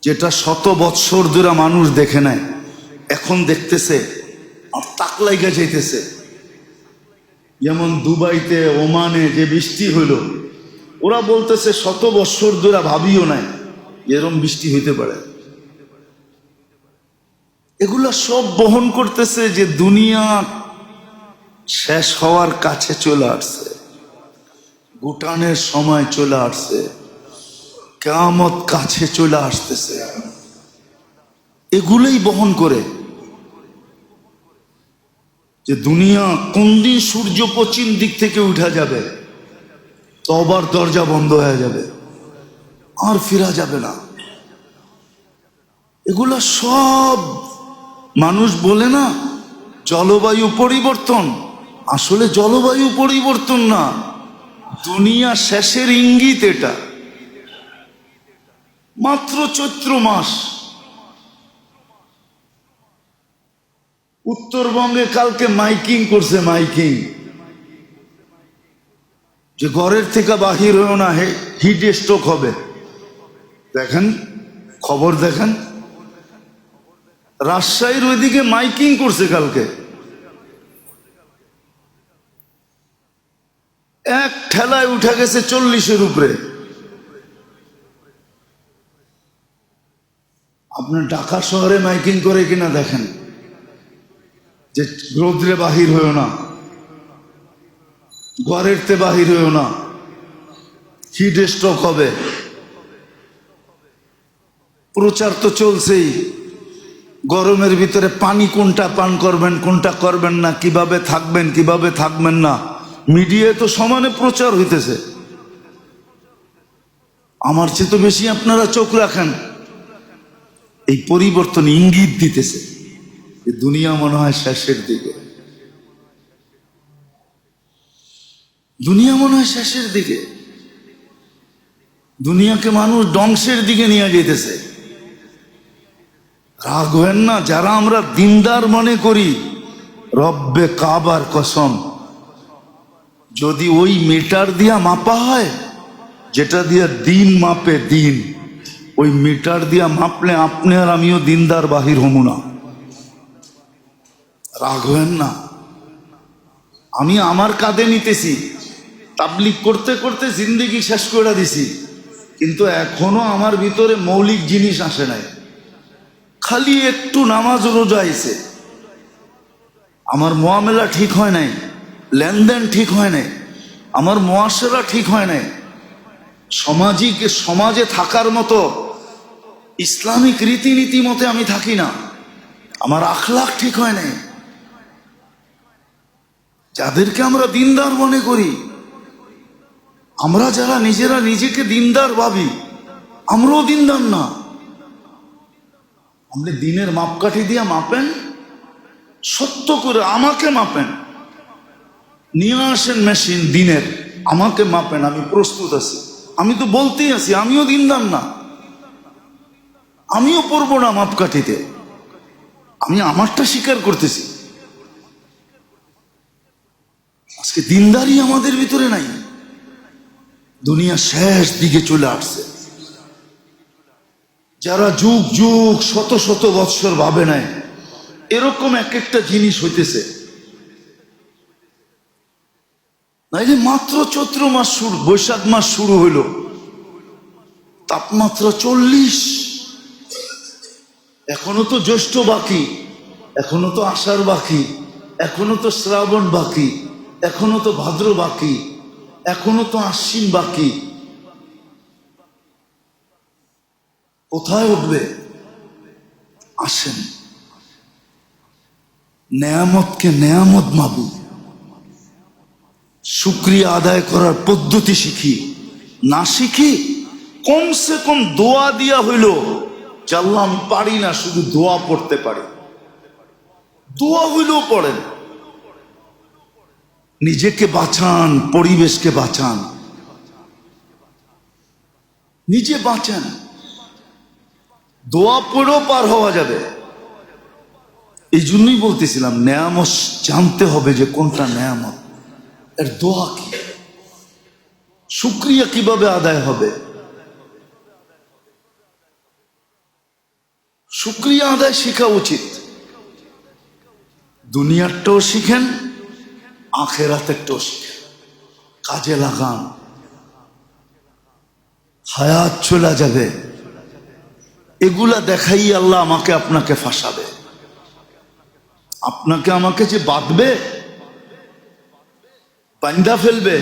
যেটা শত বৎসর ধরে মানুষ দেখে নেয়, এখন দেখতেছে আর তাক লাইগা যাইতেছে। যেমন দুবাইতে, ওমানে যে বৃষ্টি হইল, ওরা বলতেছে শত বৎসর ধরে ভাবিও নাই এরকম বৃষ্টি হইতে পারে। এগুলা সব বহন করতেছে যে দুনিয়া শেষ হওয়ার কাছে চলে আসছে, গুটানের সময় চলে আসছে, কিয়ামত কাছে চলে আসতেছে। এগুলোই বহন করে যে দুনিয়া কোন দিন সূর্য পশ্চিম দিক থেকে উঠা যাবে, তওবার দরজা বন্ধ হয়ে যাবে, আর ফিরা যাবে না। এগুলা সব মানুষ বলে না জলবায়ু পরিবর্তন, আসলে জলবায়ু পরিবর্তন না, দুনিয়া শেষের ইঙ্গিত। এটা মাত্র চৈত্র মাস। উত্তরবঙ্গে কালকে মাইকিং করছে, মাইকিং যে ঘরের থেকে বাহির হয়েও না, হিট স্ট্রোক হবে। দেখেন খবর, দেখেন রাজশাহীর ওইদিকে মাইকিং করছে কালকে, এক ঠেলায় উঠে গেছে 40-এর উপরে। আপনার ঢাকা শহরে মাইকিং করে কিনা দেখেন যে রোদ্রে বাহির হয়েও না, ঘরের তে বাহির হয়েও না, হিট স্ট্রোক হবে। প্রচার তো চলছেই, গরমের ভিতরে পানি কোনটা পান করবেন, কোনটা করবেন না, কিভাবে থাকবেন, কিভাবে থাকবেন না, মিডিয়ায় তো সমানে প্রচার হইতেছে। আমার চেয়ে তো বেশি আপনারা চোখ রাখেন। এই পরিবর্তন ইঙ্গিত দিতেছে যে দুনিয়া মনে হয় শেষের দিকে, দুনিয়া মনে হয় শেষের দিকে। দুনিয়াকে মানুষ ধ্বংসের দিকে নিয়ে যেতেছে। রাগ হবেন না, যারা আমরা দিনদার মনে করি, রব্বে কাবার কসম, যদি ওই মিটার দিয়া মাপা হয় যেটা দিয়া দিন মাপে দিন, ওই মিটার দিয়া মাপলে আপনি আর আমিও দিনদার বাহির হমু না। রাগ হবেন না, আমি আমার কাঁধে নিতেছি, তাবলিগ করতে করতে জিন্দেগি শেষ করে দিছি, কিন্তু এখনো আমার ভিতরে মৌলিক জিনিস আসে নাই। খালি একটু নামাজ রোজা আইছে, আমার মুআমেলা ঠিক হয় নাই, লেনদেন ঠিক হয় নাই, আমার মুআশারা ঠিক হয় নাই, সমাজে থাকার মতো ইসলামিক রীতিনীতি মতে আমি থাকি না, আমার আখলাক ঠিক হয় নাই। যাদেরকে আমরা দিনদার মনে করি, আমরা যারা নিজেরা নিজেকে দিনদার ভাবি, আমরাও দিনদার না। আপনি দিনের মাপকাঠি দিয়ে মাপেন, সত্য করে আমাকে মাপেন, নিয়ে আসেন মেশিন দিনের, আমাকে মাপেন, আমি প্রস্তুত আছি। আমি তো বলতেই আছি আমিও দিনদার না, আমিও পড়বো না মাপকাঠিতে, আমি আমারটা স্বীকার করতেছি। আজকে দিনদারি আমাদের ভিতরে নাই, দুনিয়া শেষ দিকে চলে আসছে। যারা যুগ যুগ শত শত বৎসর ভাবে নাই, এরকম এক একটা জিনিস হইতেছে। নাইলে মাত্র চৈত্র মাস শুরু, বৈশাখ মাস শুরু হইল, তাপমাত্রা 40, এখনো তো জ্যৈষ্ঠ বাকি, এখনো তো আষাঢ় বাকি, এখনো তো শ্রাবণ বাকি, এখনো তো ভাদ্র বাকি, এখনো তো আশ্বিন বাকি। কোথায় উঠবে? আসেন নেয়ামতকে নেয়ামত ভাবি, শুকরিয়া আদায় করার পদ্ধতি শিখি। না শিখি কমসে কম দোয়া দিয়া হইল, জাল্লা আমি পারি না, শুধু দোয়া পড়তে পারি, দোয়া হইলেও পড়েন। নিজেকে বাঁচান, পরিবেশকে বাঁচান, নিজে বাঁচান, দোয়া পড়েও পার হওয়া যাবে। এই জন্যই বলতেছিলাম নেয়ামত জানতে হবে যে কোনটা নেয়ামত, এর দোয়া কি, শুকরিয়া কিভাবে আদায় হবে। শুকরিয়া আদায় শেখা উচিত। দুনিয়ারটাও শিখেন, আখেরাতেরটাও শিখেন, কাজে লাগান। হায়াত চলে যাবে, এগুলা দেখাই আল্লাহ আমাকে আপনাকে ফাঁসাবে। আপনাকে আমাকে যে বাঁধবে, বান্দা ফেলবে,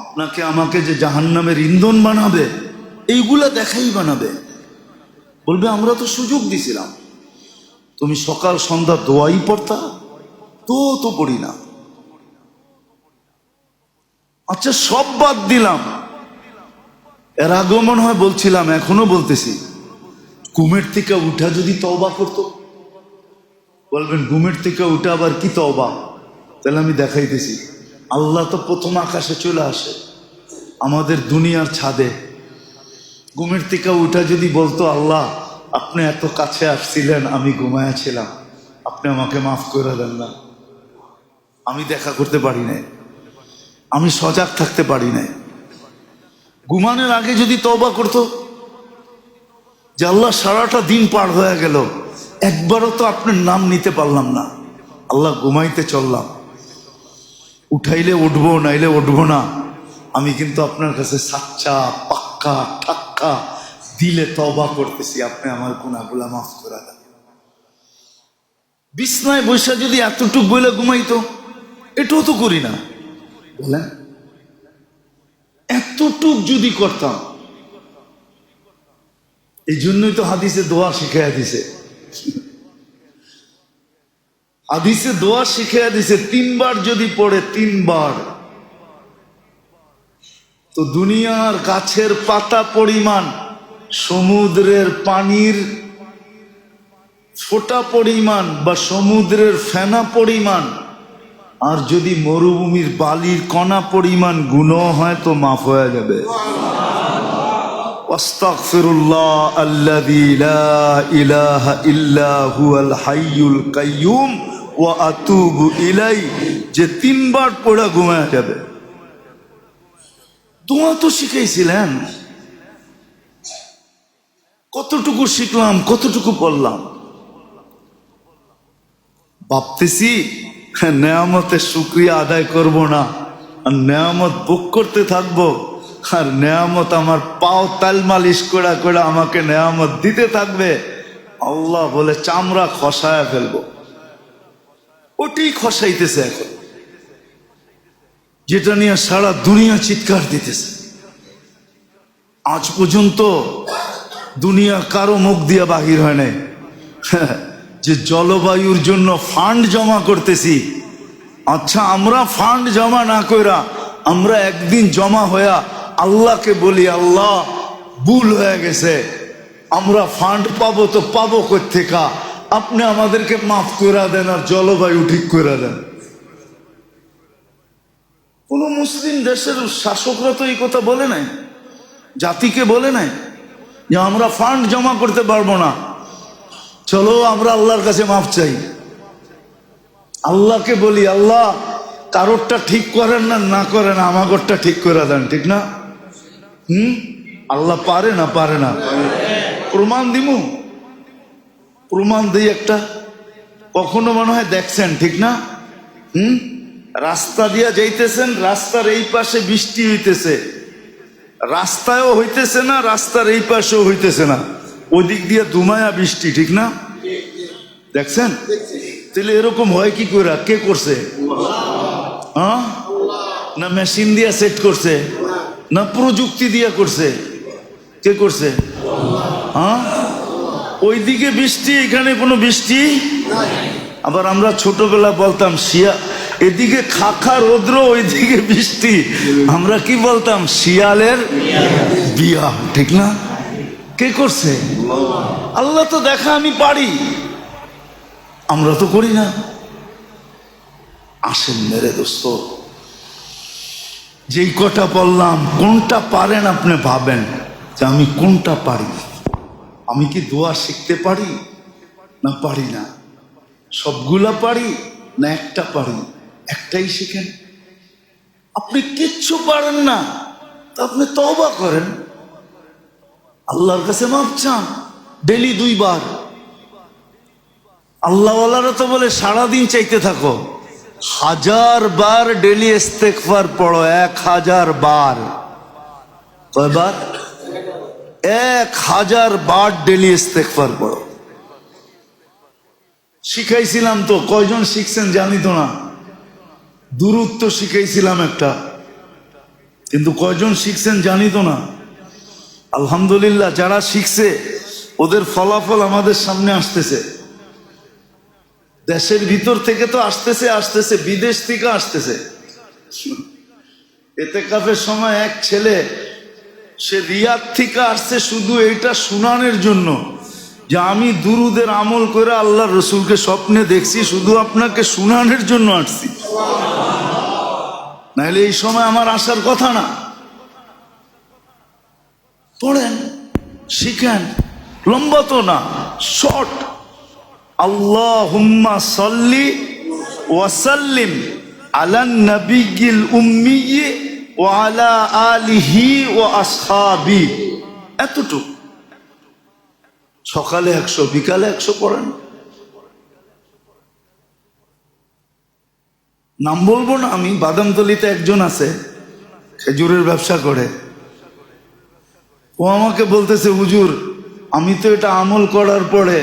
আপনাকে আমাকে যে জাহান্নামের ইন্ধন বানাবে, এইগুলা দেখাই বানাবে। বলবে আমরা তো সুযোগ দিছিলাম, তুমি সকাল সন্ধ্যা দোয়াই পড়তা, তো পড়ি না। আচ্ছা সব বাদ দিলাম, এর আগেও মনে হয় বলছিলাম, এখনো বলতেছি, ঘুমের থেকে উঠা যদি তওবা করতো। বলবেন ঘুমের থেকে উঠা আবার কি তওবা? তাহলে আমি দেখাইতেছি। আল্লাহ তো প্রথম আকাশে চলে আসে, আমাদের দুনিয়ার ছাদে। ঘুমের থেকে উঠা যদি বলতো, আল্লাহ আপনি এত কাছে আসছিলেন, আমি ঘুমায়াছিলাম, আপনি আমাকে মাফ করে দেন না, আমি দেখা করতে পারি নাই, আমি সজাগ থাকতে পারি নাই। ঘুমানোর আগে যদি তওবা করতো, যে আল্লাহ সারাটা দিন পার হয়ে গেল, একবারও তো আপনার নাম নিতে পারলাম না, আল্লাহ ঘুমাইতে চললাম, উঠাইলে উঠবো নাইলে উঠবো না, আমি কিন্তু আপনার কাছে সাচ্চা পাক্কা ঠাক্কা দিলে তওবা করতেছি, আপনি আমার গুনাহগুলা মাফ করে দেন। বিছনায় বৈশা যদি এতটুক বইলে ঘুমাইতো, এটাও তো করি না, বলেন এতটুক যদি করতাম। এই জন্যই তো হাদিসে দোয়া শিখাইয়া দিছে, হাদিসে দোয়া শিখাইয়া দিছে 3 বার যদি পড়ে, 3 বার, তো দুনিয়ার গাছের পাতা পরিমাণ, সমুদ্রের পানির ফোঁটা পরিমাণ বা সমুদ্রের ফেনা পরিমাণ, আর যদি মরুভূমির বালির কণা পরিমাণ গুনাহ হয় তো মাফ হয়ে যাবে। আস্তাগফিরুল্লাহ আল্লাযী লা ইলাহা ইল্লা হুয়াল হাইয়ুল কাইয়্যুম ওয়া আতুবু ইলাইহি, যে 3 বার পড়া ঘুমায় যাবে। দোয়া তো শিখাইছিলেন, কতটুকু শিখলাম, কতটুকু পড়লাম? ভাবতেছি নেয়ামতের শুকরিয়া আদায় করব না, আর নেয়ামত ভোগ করতে থাকবো, আর নেয়ামত আমার পাও তাল মালিশ করে করে আমাকে নেয়ামত দিতে থাকবে। আল্লাহ বলে চামড়া খসায় ফেলবো। ওটাই খসাইতেছে এখন, যেটা নিয়ে সারা দুনিয়া চিৎকার দিতেছে। আজ পর্যন্ত দুনিয়া কারো মুখ দিয়ে বাহির হয় নাই যে জলবায়ুর জন্য ফান্ড জমা করতেছি। আচ্ছা আমরা ফান্ড জমা না কইরা আমরা একদিন জমা হইয়া আল্লাহকে বলি, আল্লাহ ভুল হয়ে গেছে, আমরা ফান্ড পাবো তো পাবো কোত্থেকা, আপনি আমাদেরকে মাফ করে দেন আর জলবায়ু ঠিক করে দেন। কোন মুসলিম দেশের শাসকরা তো এই কথা বলে নাই, জাতিকে বলে নাই যে আমরা ফান্ড জমা করতে পারবো না, চলো আমরা আল্লাহর কাছে মাফ চাই। আল্লাহকে বলি, আল্লাহ কারোরটা ঠিক করেন না, না করেন আমাগরটা ঠিক করে দেন, ঠিক না? আল্লাহ পারে না? পারে না? প্রমাণ দিমু, প্রমাণ দিই একটা। কখনো মনে হয় দেখছেন, ঠিক না? রাস্তা দিয়া যাইতেছেন, রাস্তার এই পাশে বৃষ্টি হইতেছে, রাস্তায়ও হইতেছে না, রাস্তার এই পাশেও হইতেছে না, ওদিক দিয়ে দুমায়া বৃষ্টি, ঠিক না? দেখছেন? তাহলে এরকম হয় কি করে? কে করছে? হ্যাঁ, না মেশিন দিয়া সেট করছে, না প্রযুক্তি দিয়া করছে? কে করছে? হ্যাঁ, ওইদিকে বৃষ্টি, এখানে কোনো বৃষ্টি। আবার আমরা ছোটবেলা বলতাম এদিকে খাখা রৌদ্র, ওইদিকে বৃষ্টি, আমরা কি বলতাম? শিয়ালের বিয়া, ঠিক না? কে করছে? আল্লাহ তো দেখা আমি পারি, আমরা তো করি না। আসেন মেরে দোস্ত, যেই কটা বললাম কোনটা পারেন আপনি ভাবেন যে আমি কোনটা পারি। আমি কি দোয়া শিখতে পারি না পারি না? সবগুলা পারি না একটা পারি? একটাই শিখেন। আপনি কিচ্ছু পারেন না তা আপনি তওবা করেন, আল্লাহর কাছে মাফ চান, ডেলি 2 বার। আল্লাহওয়ালারা তো বলে সারাদিন চাইতে থাকো, 1000 বার ডেলি ইস্তেগফার পড়ো, 1000 বার। কয়বার? 1000 বার ডেলি ইস্তেগফার পড়ো। শিখাইছিলাম তো, কয়জন শিখছেন জানি তো না। দুরূদ তো শিখাইছিলাম একটা, কিন্তু কয়জন শিখছেন জানি তো না। আলহামদুলিল্লাহ, যারা শিখছে ওদের ফলাফল আমাদের সামনে আসতেছে। দেশের ভিতর থেকে তো আসতেছে, বিদেশ থেকে আসতেছে। ইতিকাফের সময় এক ছেলে, সে রিয়াদ থেকে আসছে শুধু এইটা শুনানোর জন্য যে আমি দুরুদের আমল করে আল্লাহর রসুলকে স্বপ্নে দেখছি, শুধু আপনাকে শুনানোর জন্য আসছি, নাহলে এই সময় আমার আসার কথা না। পড়েন, শিখেন, লম্বা তো না, শর্ট। আল্লাহুম্মা সাল্লি ওয়া সাল্লিম আলান নাবিয়্যিল উম্মি ওয়া আলা আলিহি ওয়া আসহাবি, এতটুকু। সকালে 100, বিকালে 100 পড়েন। নাম বলবো না আমি, বাদামতলিতে একজন আছে, খেজুরের ব্যবসা করে। ও আমাকে বলতেছে, হুজুর আমি তো এটা আমল করার পরে,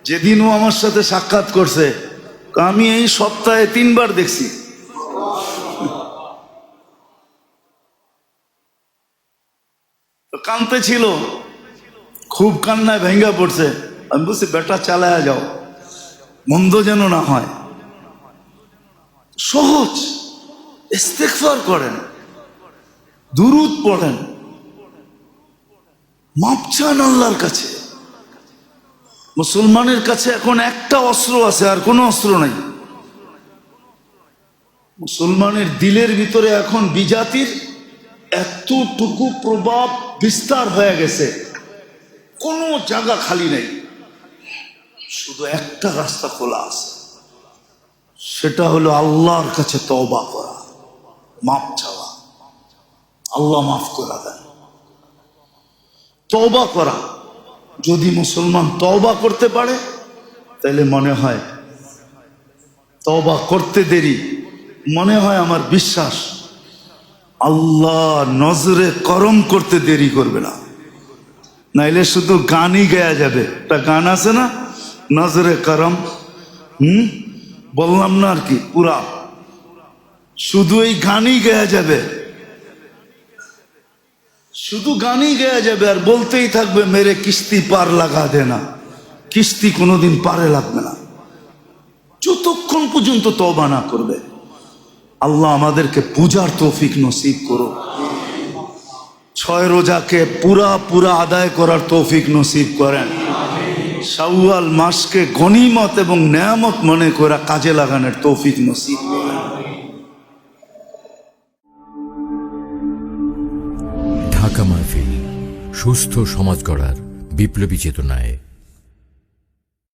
যেদিন ও আমার সাথে সাক্ষাৎ করছে, আমি এই সপ্তাহে 3 বার দেখছি। কানতে ছিল, খুব কান্নায় ভেঙ্গা পড়ছে। আমি বলছি, বেটা চালায়া যাও, মন্দ যেন না হয়। সহজ, ইস্তেগফার করেন, দুরূদ পড়েন, মাপ চান আল্লাহর কাছে। মুসলমানের কাছে এখন একটা অস্ত্র আছে, আর কোনো অস্ত্র নাই। মুসলমানের দিলের ভিতরে এখন বিজাতির এতটুকু প্রভাব বিস্তার হয়ে গেছে, কোনো জায়গা খালি নেই, শুধু একটা রাস্তা খোলা আছে, সেটা হলো আল্লাহর কাছে তওবা করা, মাপ চাওয়া। আল্লাহ মাফ করা দেন, তওবা করা। যদি মুসলমান তওবা করতে পারে, তাহলে মনে হয় তওবা করতে দেরি, মনে হয় আমার বিশ্বাস আল্লাহ নজরে করম করতে দেরি করবে না। নাইলে শুধু গানই গায়া যাবে। একটা গান আছে না, নজরে করম, বললাম না আর কি, পুরা শুধু এই গানই গায়া যাবে, শুধু গানই গায়া যাবে, আর বলতেই থাকবে মেরে কিস্তি পার লাগা দেনা। কিস্তি কোনোদিন পারে লাগবে না যতক্ষণ পর্যন্ত তওবা না করবে। আল্লাহ আমাদেরকে পূজার তৌফিক নসিব করো, 6 রোজাকে পুরা আদায় করার তৌফিক নসিব করেন, শাওয়াল মাসকে গনিমত এবং নেয়ামত মনে করে কাজে লাগানোর তৌফিক নসিব করেন। ঢাকা মাহফিল, সুস্থ সমাজ গড়ার বিপ্লবী চেতনায়।